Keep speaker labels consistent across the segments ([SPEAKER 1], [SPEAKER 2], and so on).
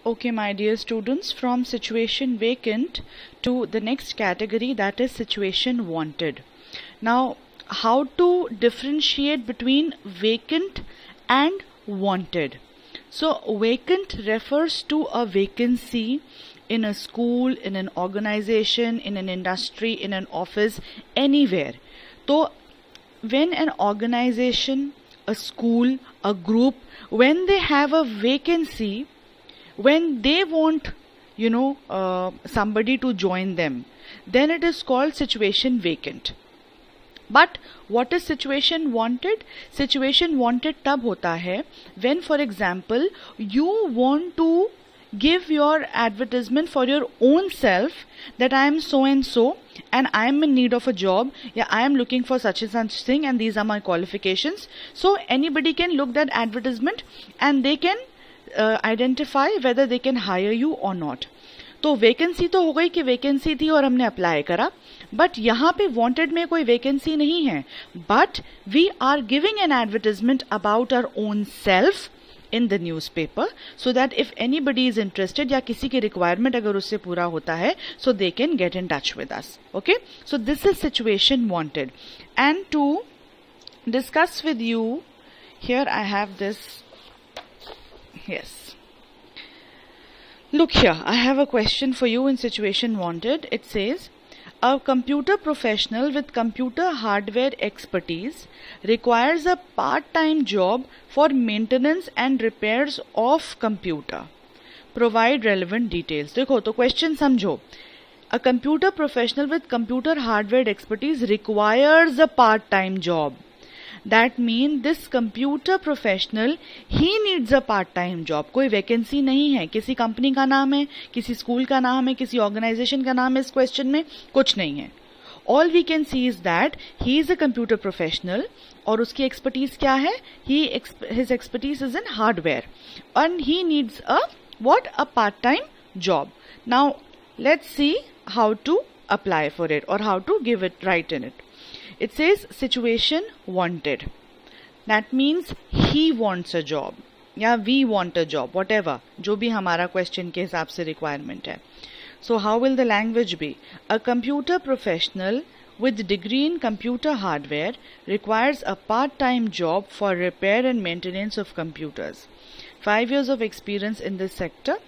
[SPEAKER 1] Okay, my dear students, from situation vacant to the next category, that is situation wanted. Now, how to differentiate between vacant and wanted? So, vacant refers to a vacancy in a school, in an organization, in an industry, in an office, anywhere. So, when an organization, a school, a group, when they have a vacancy, when they want somebody to join them, then it is called situation vacant. But what is situation wanted? Situation wanted tab hota hai when, for example, you want to give your advertisement for your own self that I am so and so and I am in need of a job, yeah, I am looking for such and such thing and these are my qualifications. So anybody can look that advertisement and they can identify whether they can hire you or not. तो vacancy तो हो गई कि vacancy थी और हमने apply करा, but यहाँ पे वांटेड में कोई वैकेंसी नहीं है, but we are giving an advertisement about our own self in the newspaper so that if anybody is interested या किसी की requirement अगर उससे पूरा होता है, so they can get in touch with us. Okay, so this is situation wanted. And to discuss with you, here I have this. Yes, look here, I have a question for you in situation wanted. It says, a computer professional with computer hardware expertise requires a part-time job for maintenance and repairs of computer. Provide relevant details. देखो तो question समझो. A computer professional with computer hardware expertise requires a part-time job. That means this computer professional, he needs a part-time job. कोई vacancy नहीं है, किसी company का नाम है, किसी स्कूल का नाम है, किसी ऑर्गेनाइजेशन का नाम है, इस क्वेश्चन में कुछ नहीं है. All we can see is that he is a computer professional और उसकी एक्सपर्टीज क्या है? His expertise is in hardware and he needs a part-time job. Now let's see how to apply for it or how to give it right in it. It says situation wanted. That means he wants a job या we want a job, whatever, जो भी हमारा question के हिसाब से requirement है. So how will the language be? A computer professional with degree in computer hardware requires a part-time job for repair and maintenance of computers. 5 years of experience in this sector.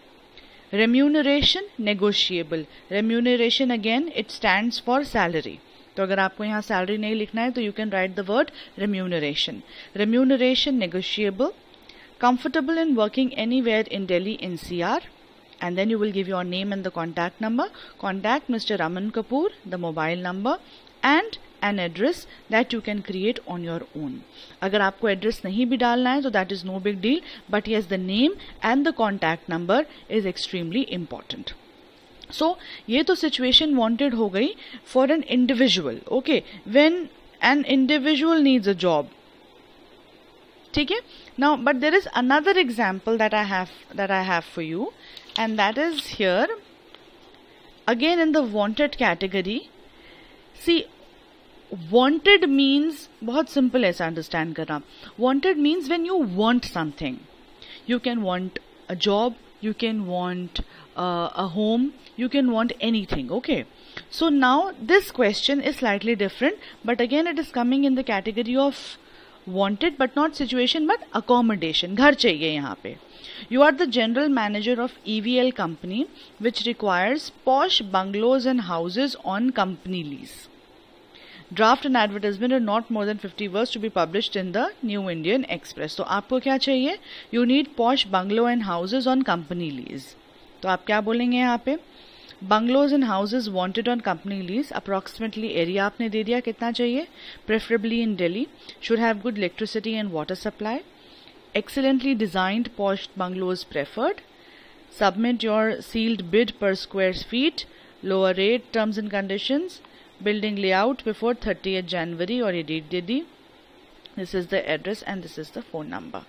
[SPEAKER 1] Remuneration negotiable. Remuneration again, it stands for salary. तो अगर आपको यहाँ salary नहीं लिखना है तो you can write the word remuneration. Remuneration negotiable. Comfortable in working anywhere in Delhi NCR. And then you will give your name and the contact number. Contact Mr. Raman Kapoor, the mobile number and an address that you can create on your own. अगर आपको address नहीं भी डालना है तो that is no big deal, but yes, the name and the contact number is extremely important. So ये तो situation wanted हो गई for an individual. Okay, when an individual needs a job. ठीक है? Now, but there is another example that I have for you, and that is here again in the wanted category. See, wanted means बहुत simple ऐसा understand करना. Wanted means when you want something. You can want a job, you can want a home, you can want anything. Okay, so now this question is slightly different, but again it is coming in the category of wanted, but not situation but accommodation. घर चाहिए यहाँ पे. You are the general manager of EVL company which requires posh bungalows and houses on company lease. Draft an advertisement in not more than 50 words to be published in the New Indian Express. तो आपको क्या चाहिए? You need posh bungalow and houses on company lease. तो आप क्या बोलेंगे यहाँ पे? Bungalows and houses wanted on company lease. Approximately area आपने दे दिया कितना चाहिए? Preferably in Delhi. Should have good electricity and water supply. Excellently designed posh bungalows preferred. Submit your sealed bid per square feet. Lower rate, terms and conditions. Building layout before 30th January और ये date दे दी. This is the address and this is the phone number.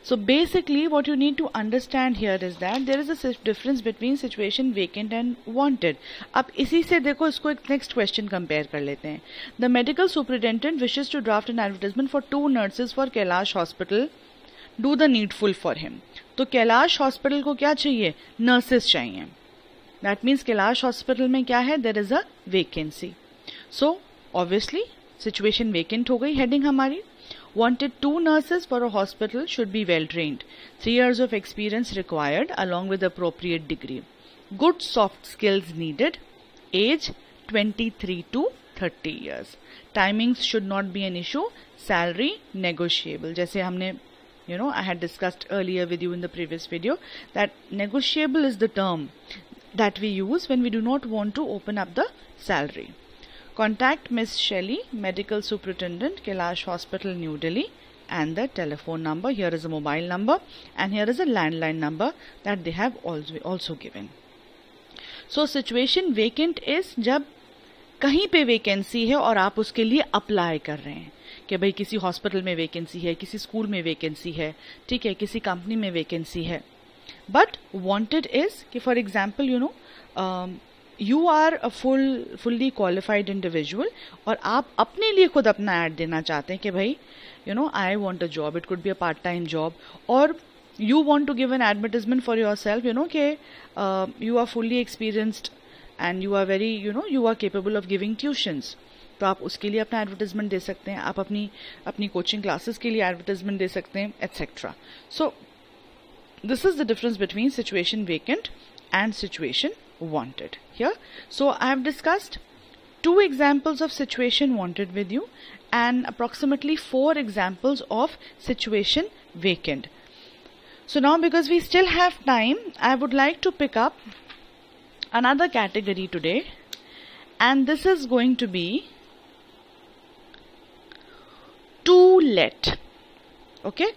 [SPEAKER 1] So basically what you need to understand here is that there is a difference between situation vacant and wanted. अब इसी से देखो इसको एक next question compare कर लेते हैं. The medical superintendent wishes to draft an advertisement for 2 nurses for Kailash Hospital do the needful for him. तो कैलाश हॉस्पिटल को क्या चाहिए? नर्सेस चाहिए. That means कैलाश हॉस्पिटल में क्या है? There is a vacancy. So obviously situation vacant हो गई heading हमारी. Wanted 2 nurses for a hospital, should be well trained. 3 years of experience required along with appropriate degree. Good soft skills needed. Age 23 to 30 years. Timings should not be an issue. Salary negotiable. जैसे हमने I had discussed earlier with you in the previous video that negotiable is the term that we use when we do not want to open up the salary. Contact Miss Shelley, Medical Superintendent, Kailash Hospital, New Delhi, and the telephone number. Here is a mobile number and here is a landline number that they have also given. So situation vacant is जब कहीं पे vacancy है और आप उसके लिए apply कर रहे हैं कि भाई किसी हॉस्पिटल में वैकेंसी है, किसी स्कूल में वैकेंसी है, ठीक है, किसी कंपनी में वैकेंसी है. बट वांटेड इज कि for example you are a fully qualified individual और आप अपने लिए खुद अपना ऐड देना चाहते हैं कि भाई I want a job. It could be a part time job और you want to give an advertisement for yourself, you are fully experienced and you are very, you are capable of giving tuitions. तो आप उसके लिए अपना advertisement दे सकते हैं, आप अपनी कोचिंग क्लासेस के लिए एडवर्टाइजमेंट दे सकते हैं, etcetera. So this is the difference between situation vacant and situation wanted here. So I have discussed 2 examples of situation wanted with you and approximately 4 examples of situation vacant. So now because we still have time, I would like to pick up another category today, and this is going to be to let. Okay,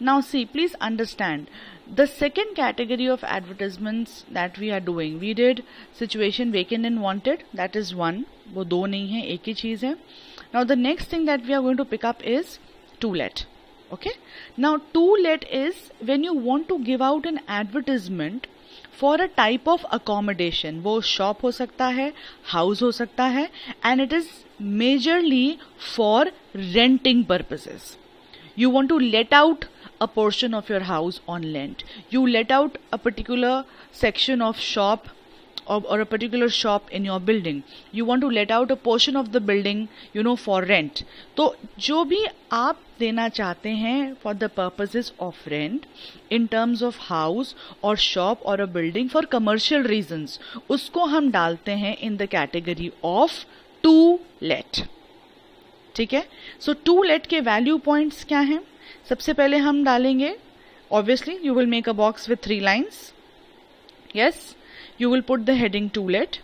[SPEAKER 1] now see, please understand the second category of advertisements that we are doing. We did situation vacant and wanted, that is one. वो दो नहीं है, एक ही चीज है. Now the next thing that we are going to pick up is to let. Okay, now to let is when you want to give out an advertisement for a type of accommodation. वो shop हो सकता है, house हो सकता है, and it is majorly for renting purposes. You want to let out a portion of your house on rent. You let out a particular section of shop or a particular shop in your building. You want to let out a portion of the building, for rent. तो जो भी आप देना चाहते हैं for the purposes of rent, in terms of house or shop or a building for commercial reasons, उसको हम डालते हैं in the category of to let. ठीक है? So to let के value points क्या हैं? सबसे पहले हम डालेंगे, obviously you will make a box with 3 lines. Yes, you will put the heading to let.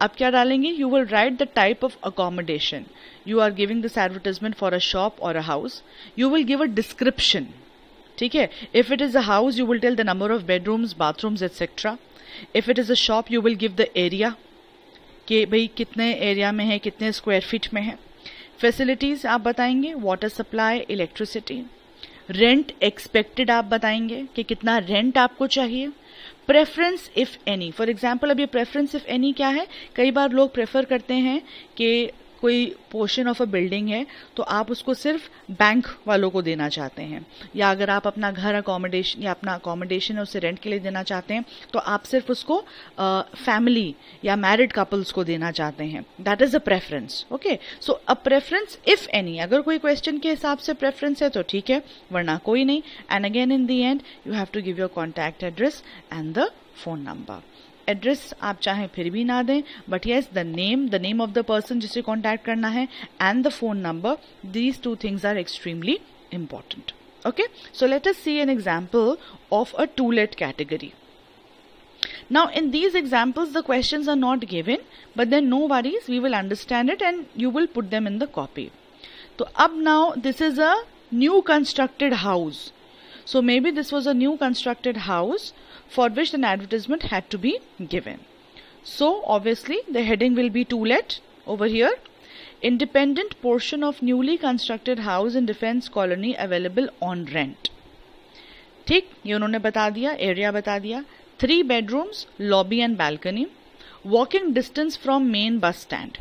[SPEAKER 1] अब क्या डालेंगे? You will write the type of accommodation. You are giving this advertisement for a shop or a house. You will give a description. ठीक है? If it is a house, you will tell the number of bedrooms, bathrooms, etc. If it is a shop, you will give the area. कि भाई कितने area में है, कितने square feet में है. फैसिलिटीज आप बताएंगे, water supply, electricity. Rent expected आप बताएंगे कि कितना रेंट आपको चाहिए. Preference if any, for example अब ये प्रेफरेंस इफ एनी क्या है? कई बार लोग प्रेफर करते हैं कि कोई पोर्शन ऑफ अ बिल्डिंग है तो आप उसको सिर्फ बैंक वालों को देना चाहते हैं, या अगर आप अपना घर अकोमोडेशन या अपना अकोमोडेशन है उसे रेंट के लिए देना चाहते हैं तो आप सिर्फ उसको फैमिली या मैरिड कपल्स को देना चाहते हैं. That is a preference. Okay, so a preference if any. अगर कोई क्वेश्चन के हिसाब से प्रेफरेंस है तो ठीक है, वरना कोई नहीं. And again in the end you have to give your contact address and the phone number. Address आप चाहें फिर भी ना दें, but yes the name of the person जिसे कॉन्टैक्ट करना है and the phone number, these 2 things are extremely important. Okay, so let us see an example of a to let category. Now in these examples the questions are not given, but then no worries, we will understand it and you will put them in the copy. So अब now this is a new constructed house. So maybe this was a new constructed house for which an advertisement had to be given. So obviously the heading will be to let over here. Independent portion of newly constructed house in Defence Colony available on rent. ठीक, ये उन्होंने बता दिया, area बता दिया. 3 bedrooms, lobby and balcony. Walking distance from main bus stand.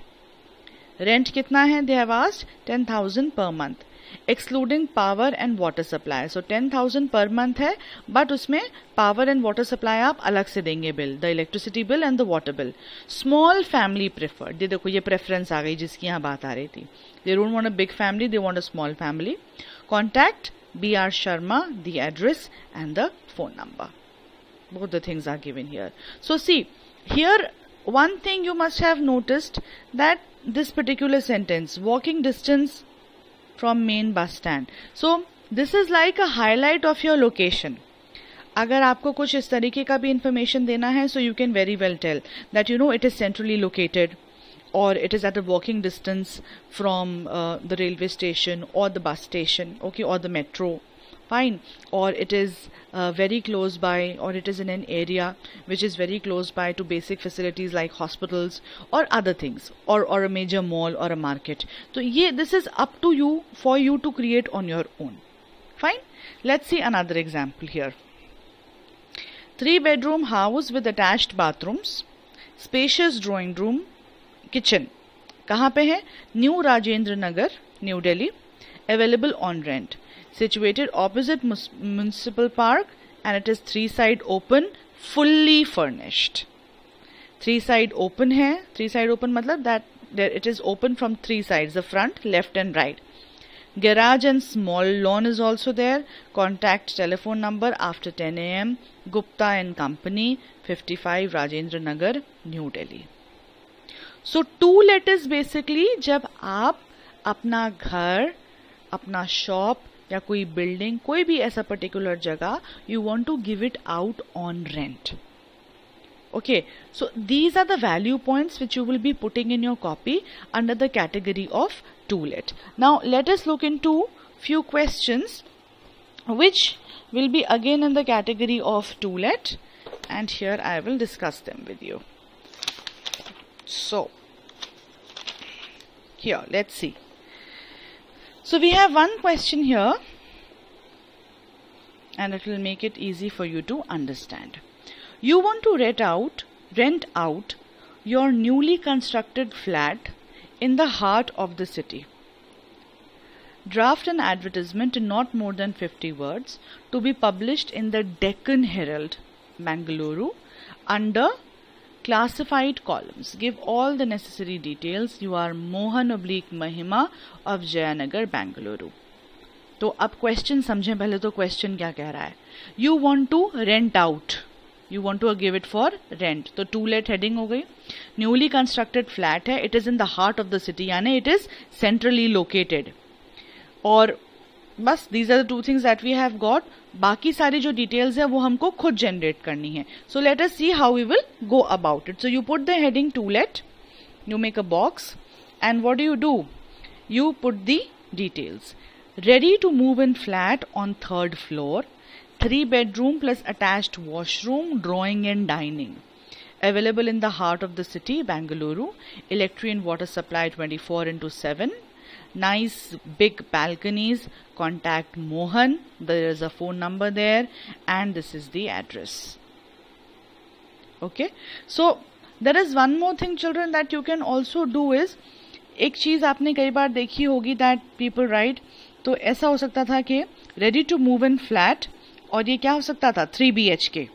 [SPEAKER 1] Rent कितना है? They have asked 10,000 per month. Excluding power and water supply. So 10,000 per month है, बट उसमें पावर एंड वाटर सप्लाई आप अलग से देंगे bill, the electricity bill and the water bill. Small family preferred, ये देखो ये प्रेफरेंस आ गई जिसकी यहाँ बात आ रही थी. They don't want a big family, they want a small family. Contact B.R. Sharma, the address and the phone number. Both the things are given here. So see, here one thing you must have noticed, that this particular sentence, walking distance from main bus stand. So this is like a highlight of your location. अगर आपको कुछ इस तरीके का भी information देना है, so you can very well tell that you know it is centrally located, or it is at a walking distance from the railway station or the bus station, okay, or the metro, fine, or it is very close by, or it is in an area which is very close by to basic facilities like hospitals or other things, or a major mall or a market. So this is up to you, for you to create on your own. Fine. Let's see another example here. 3-bedroom house with attached bathrooms, spacious drawing room, kitchen. कहाँ पे है? New Rajendra Nagar, new Delhi. Available on rent. Situated opposite municipal park and it is 3 side open, fully furnished. 3 side open है. 3 side open मतलब that it is open from 3 sides, the front, left and right. Garage and small lawn is also there. Contact telephone number after 10 a.m. Gupta and Company, 55 Rajendra Nagar, New Delhi. So to let is basically जब आप अपना घर, अपना shop या कोई building, कोई भी ऐसा पर्टिकुलर जगह, you want to give it out on rent. Okay, so these are the value points which you will be putting in your copy under the category of to let. Now let us look into few questions which will be again in the category of to let, and here I will discuss them with you. So here let's see. So we have one question here, and it will make it easy for you to understand. You want to rent out your newly constructed flat in the heart of the city. Draft an advertisement in not more than 50 words to be published in the Deccan Herald, Bangalore, under classified columns. Give all the necessary details. You are Mohan / Mahima of Jayanagar, Bangalore. तो अब question समझें पहले. तो question क्या कह रहा है? You want to rent out, you want to give it for rent. तो to let heading हो गई. न्यूली कंस्ट्रक्टेड फ्लैट है, it is in the heart of the city, यानी इट इज सेंट्रली लोकेटेड. और बस these are the 2 things that we have got. बाकी सारी जो डिटेल्स है वो हमको खुद जनरेट करनी है. So let us see how we will go about it. So you put the heading to let, you make a box, and what do? You put the details. Ready to move in flat on 3rd floor. 3 bedroom plus attached washroom, drawing and dining. Available in the heart of the city, Bangalore. Electric and water supply 24/7. Nice big balconies. Contact Mohan. There is a phone number there, and this is the address. Okay. So there is one more thing, children, that you can also do is, एक चीज आपने कई बार देखी होगी that people write, तो ऐसा हो सकता था कि ready to move in flat, और ये क्या हो सकता था 3 BHK.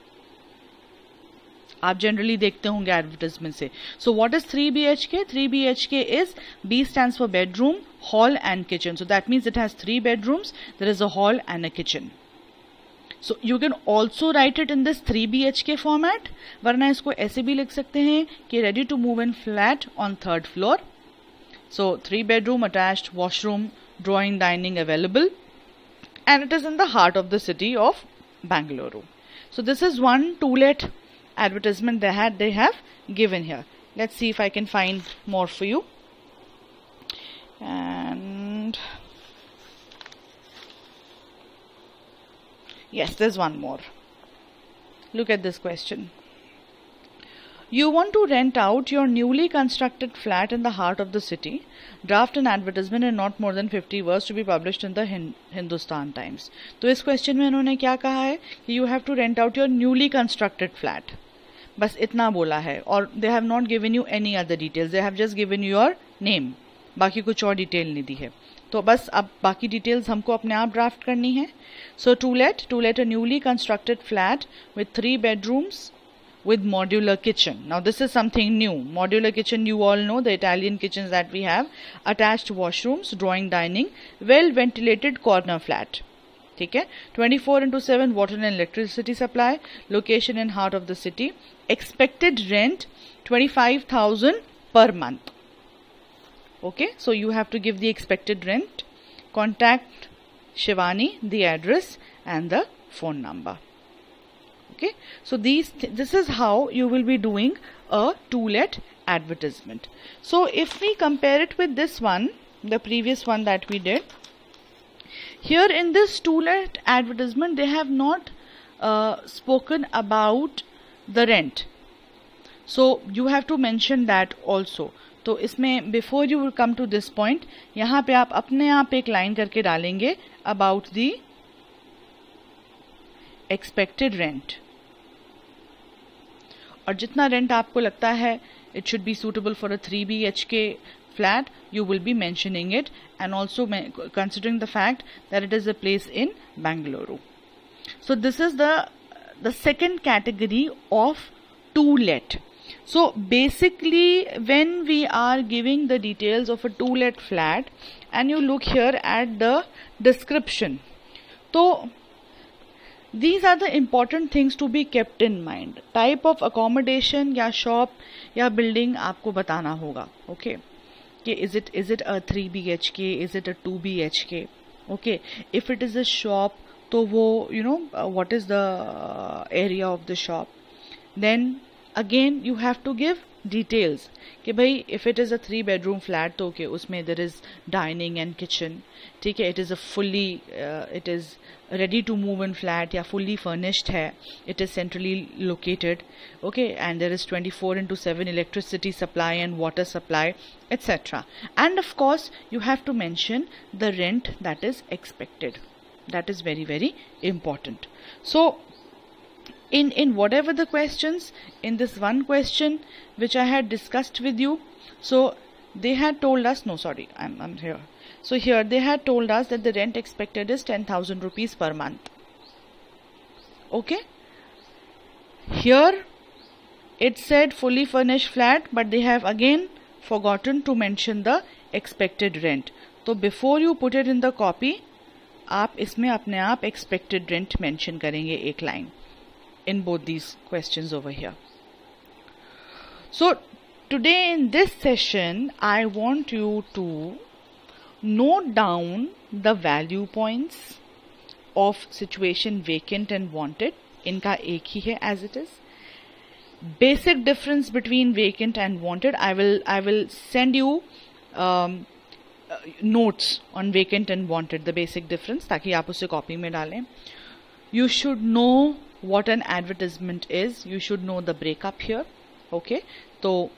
[SPEAKER 1] आप जनरली देखते होंगे एडवर्टाइजमेंट से. So what is 3 BHK? 3 BHK is B stands for bedroom, hall and kitchen. So that means it has 3 bedrooms, there is a hall and a kitchen. So you can also write it in this 3 BHK format. वरना इसको ऐसे भी लिख सकते हैं कि ready to move in flat on 3rd floor. So 3 bedroom, attached washroom, drawing, dining available, and it is in the heart of the city of Bangalore. So this is one to-let advertisement they have given here. Let's see if I can find more for you. And yes, there's one more. Look at this question. You want to rent out your newly constructed flat in the heart of the city. Draft an advertisement in not more than 50 words to be published in the Hindustan Times. तो इस question में उन्होंने क्या कहा है कि you have to rent out your newly constructed flat. बस इतना बोला है, और they have not given you any other details. They have just given you your name. बाकी कुछ और डिटेल नहीं दी है. तो बस अब बाकी डिटेल्स हमको अपने आप ड्राफ्ट करनी है. So to let a newly constructed flat with 3 bedrooms with modular kitchen. Now this is something new. Modular kitchen, you all know the Italian kitchens that we have. Attached washrooms, drawing dining, well ventilated corner flat. ठीक है. 24/7 water and electricity supply. Location in heart of the city. Expected rent 25,000 per month. Okay, so you have to give the expected rent. Contact Shivani, the address and the phone number. Okay, so this is how you will be doing a to-let advertisement. So if we compare it with this one, the previous one that we did, here in this to-let advertisement they have not spoken about the rent, so you have to mention that also. तो इसमें before you will come to this point, यहाँ पे आप अपने आप एक line करके डालेंगे about the expected rent. और जितना रेंट आपको लगता है it should be suitable for a 3 BHK flat, you will be mentioning it, and also considering the fact that it is a place in Bangalore. So this is the second category of to let. So basically when we are giving the details of a to let flat and you look here at the description, so these are the important things to be kept in mind. Type of accommodation या shop या building आपको बताना होगा. Okay, is it a 3 BHK, is it a 2 BHK? Okay, if it is a shop, तो वो what is the area of the shop. Then again you have to give details कि भाई if it is a 3 bedroom flat तो okay, उसमें there is dining and kitchen. ठीक है, it is a fully it is ready to move in flat या fully furnished है, it is centrally located, okay, and there is 24/7 electricity supply and water supply, etc. And of course you have to mention the rent that is expected. That is very, very important. So in whatever the questions, in this one question which I had discussed with you, so they had told us, no sorry, I'm here. So here they had told us that the rent expected is 10,000 rupees per month. Okay, here it said fully furnished flat, but they have again forgotten to mention the expected rent. So before you put it in the copy, आप इसमें अपने आप expected rent mention करेंगे एक line in both these questions over here. So today in this session I want you to note down the value points of situation vacant and wanted. इनका एक ही है as it is. Basic difference between vacant and wanted. I will send you notes on vacant and wanted, the basic difference, ताकि आप उसे copy में डालें. You should know what an advertisement is. You should know the breakup here. Okay, so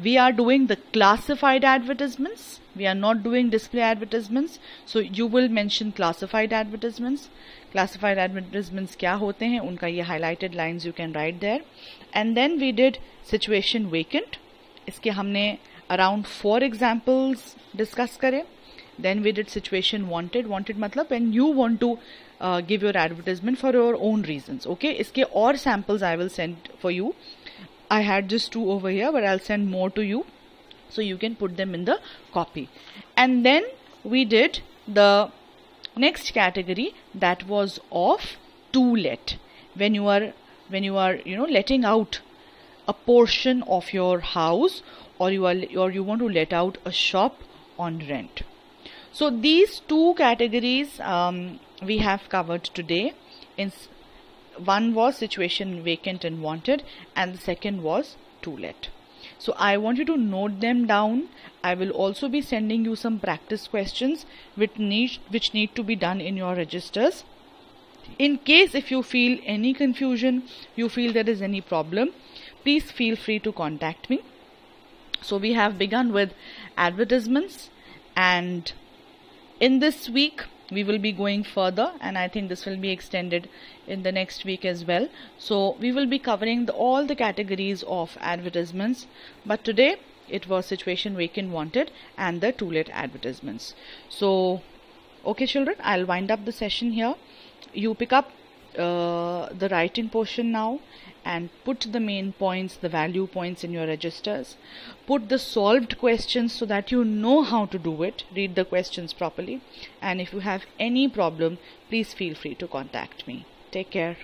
[SPEAKER 1] we are doing the classified advertisements, we are not doing display advertisements. So you will mention classified advertisements. Classified advertisements क्या होते हैं, उनका ये highlighted lines you can write there. And then we did situation vacant. इसके हमने around 4 examples discuss करे. Then we did situation wanted. Wanted मतलब when you want to give your advertisement for your own reasons. Okay, इसके और samples I will send for you. I had just 2 over here, but I'll send more to you so you can put them in the copy. And then we did the next category, that was of to let. When you are letting out a portion of your house, or you want to let out a shop on rent. So these 2 categories we have covered today. One was situation vacant and wanted, and the second was to let. So I want you to note them down. I will also be sending you some practice questions which need to be done in your registers. In case if you feel any confusion, you feel there is any problem, please feel free to contact me. So we have begun with advertisements, and in this week we will be going further, and I think this will be extended in the next week as well. So we will be covering all the categories of advertisements, but today it was situation vacant wanted and the too late advertisements. So okay children, I'll wind up the session here. You pick up the writing portion now and put the main points, the value points in your registers. Put the solved questions so that you know how to do it. Read the questions properly, and if you have any problem, please feel free to contact me. Take care.